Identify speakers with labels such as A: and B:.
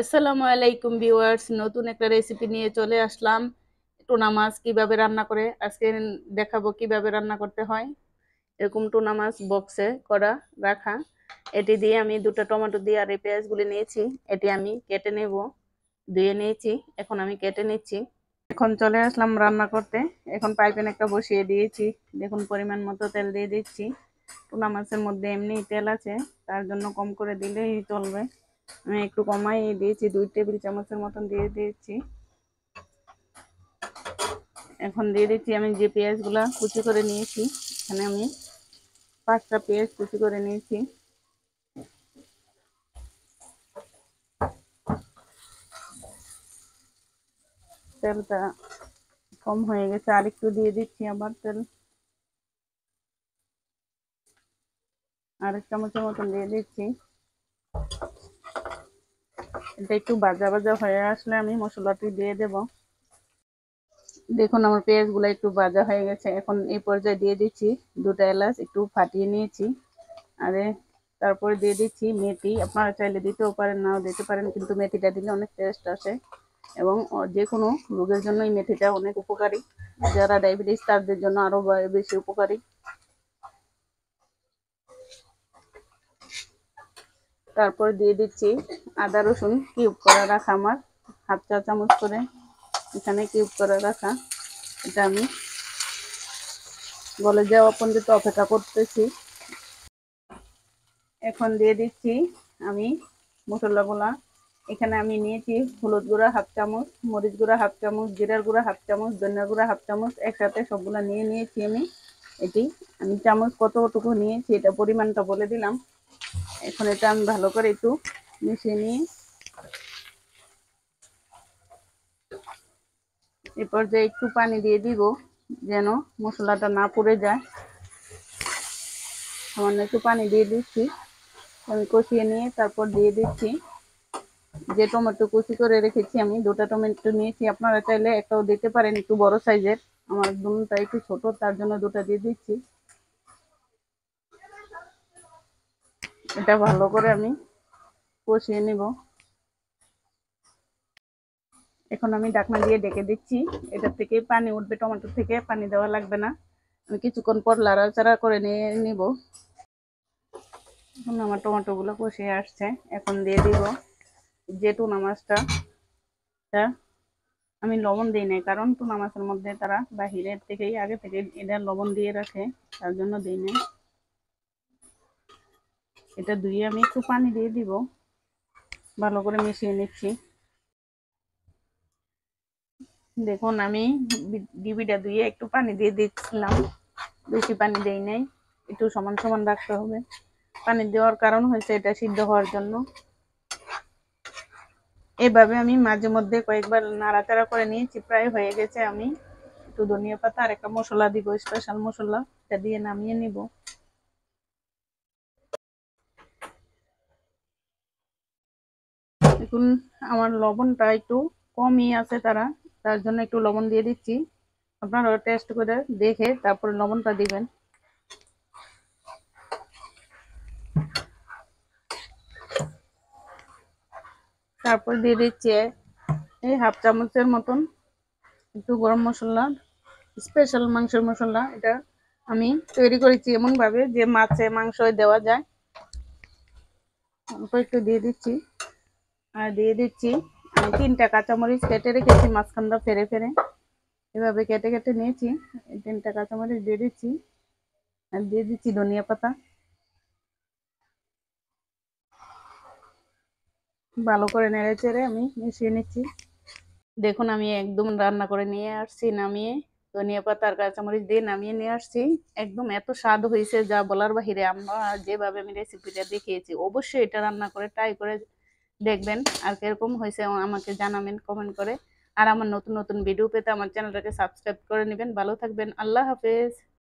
A: আসসালামু আলাইকুম ভিউয়ার্স, নতুন একটা রেসিপি নিয়ে চলে আসলাম। টুনা মাছ কিভাবে রান্না করে আজকে দেখাবো কিভাবে রান্না করতে হয়। এরকম টুনা মাছ বক্সে করা রাখা। এটি দিয়ে আমি দুটো টমেটো দিয়ে আর এই পেঁয়াজগুলি নিয়েছি। এটি আমি কেটে নেব, ধুয়ে নিয়েছি, এখন আমি কেটে নিচ্ছি। এখন চলে আসলাম রান্না করতে। এখন পাইপ্যান একটা বসিয়ে দিয়েছি, দেখুন পরিমাণ মতো তেল দিয়ে দিচ্ছি। টুনা মাছের মধ্যে এমনি তেল আছে, তার জন্য কম করে দিলেই চলবে। আমি একটু কমাই দিয়েছি, 2 টেবিল চামচের মতন দিয়ে দিয়েছি। এখন দিয়ে দিচ্ছি আমি যে পেঁয়াজগুলা কুচি করে নিয়েছি। এখানে আমি 5টা পেঁয়াজ কুচি করে নিয়েছি। তেলটা কম হয়ে গেছে, আর একটু দিয়ে দিচ্ছি আবার তেল, আর 1 চামচের মতন দিয়ে দিচ্ছি। এটা একটু ভাজা ভাজা হয়ে আসলে আমি মশলাটি দিয়ে দেব। দেখুন আমার পেঁয়াজগুলো একটু ভাজা হয়ে গেছে। এখন এই পর্যায়ে দিয়ে দিচ্ছি 2টা এলাচ একটু ফাটিয়ে নিয়েছি। আর তারপরে দিয়ে দিচ্ছি মেথি। আপনারা চাইলে দিতেও পারেন, নাও দিতে পারেন, কিন্তু মেথিটা দিলে অনেক টেস্ট আসে এবং যে কোনো রোগের জন্য এই মেথিটা অনেক উপকারী। যারা ডায়াবেটিস তাদের জন্য আরো বেশি উপকারী। তারপর দিয়ে দিচ্ছি আদা রসুন কিউব করা রাখা, আমার 1/2 চা চামচ করে এখানে কিউব করে রাখা। এটা আমি গলে যাওয়া পর্যন্ত অপেক্ষা করতেছি। এখন দিয়ে দিচ্ছি আমি মশলাগুলা। এখানে আমি নিয়েছি হলুদ গুঁড়া 1/2 চামচ, মরিচ গুঁড়া 1/2 চামচ, জিরার গুঁড়া 1/2 চামচ, ধনিয়া গুঁড়া 1/2 চামচ, একসাথে সবগুলা নিয়ে নিয়েছি আমি। এটি আমি চামচ কতটুকু নিয়েছি এটা পরিমাণটা বলে দিলাম। এখন এটা আমি ভালো করে একটু মিশিয়ে নিয়ে এ পর্যায়ে একটু পানি দিয়ে দিব যেন মশলাটা না পুড়ে যায়। সামান্য একটু পানি দিয়ে দিচ্ছি, আমি কষিয়ে নিয়ে তারপর দিয়ে দিচ্ছি যে টমেটো কুচি করে রেখেছি। আমি 2টা টমেটো নিয়েছি, আপনারা চাইলে একটাও দিতে পারেন, একটু বড় সাইজের। আমার দুটোটা একটু ছোট, তার জন্য 2টা দিয়ে দিচ্ছি। এটা ভালো করে আমি কষিয়ে নিব। এখন আমি ঢাকনা দিয়ে ঢেকে দিচ্ছি। এটা থেকে পানি উঠবে, টমেটো থেকে পানি দেওয়া লাগবে না। আমি কিছুক্ষণ পর লাড়াচাড়া করে নিয়ে নিব। এখন আমার টমেটো গুলো কষিয়ে আসছে। এখন দিয়ে দিব যে টুনা মাছটা। আমি লবণ দিই নাই, কারণ টুনা মাছের মধ্যে তারা বাহিরের থেকেই আগে থেকে এটা লবণ দিয়ে রাখে, তার জন্য দিই নাই। এটা ধুয়ে আমি একটু পানি দিয়ে দিব, ভালো করে মিশিয়ে নিচ্ছি। দেখুন আমি ডিবিটা ধুয়ে একটু পানি দিয়ে দিচ্ছিলাম, বেশি পানি দেই নাই। একটু সমান সমান রাখতে হবে। পানি দেওয়ার কারণ হয়েছে এটা সিদ্ধ হওয়ার জন্য। এভাবে আমি মাঝে মধ্যে কয়েকবার নাড়াচাড়া করে নিয়েছি, প্রায় হয়ে গেছে। আমি একটু ধনিয়া পাতা আর একটা মশলা দিব, স্পেশাল মশলা, এটা দিয়ে নামিয়ে নিব। দেখুন আমার লবণটা একটু কমই আছে, তার জন্য একটু লবণ দিয়ে দিচ্ছি। আপনারা টেস্ট করে দেখে তারপরে লবণটা দিবেন। তারপর দিয়ে দিচ্ছি এই 1/2 চামচের মতন একটু গরম মশলা, স্পেশাল মাংসের মশলা। এটা আমি তৈরি করেছি এমন ভাবে যে মাছে মাংসই দেওয়া যায়। অল্প একটু দিয়ে দিচ্ছি। আর দিয়ে দিচ্ছি আমি 3টা কাঁচামরিচ কেটে রেখেছি, মাঝখানটা ফেরে ফেরে এভাবে কেটে কেটে নিয়েছি। এই 3টা কাঁচামরিচ দিয়ে দিচ্ছি। আর দিয়ে দিচ্ছি ধনিয়া পাতা। ভালো করে নেড়ে চেড়ে আমি মিশিয়ে নিচ্ছি। দেখুন আমি একদম রান্না করে নিয়ে আসছি, নামিয়ে ধনিয়া পাতা আর কাঁচামরিচ দিয়ে নামিয়ে নিয়ে আসছি। একদম এত স্বাদ হয়েছে যা বলার বাহিরে। আমরা যেভাবে আমি রেসিপিটা দেখিয়েছি অবশ্যই এটা রান্না করে ট্রাই করে দেখবেন, আর কিরকম হয়েছে আমাকে জানাবেন কমেন্ট করে। আর আমার নতুন নতুন ভিডিও পেতে আমার চ্যানেলটাকে সাবস্ক্রাইব করে নেবেন। ভালো থাকবেন, আল্লাহ হাফেজ।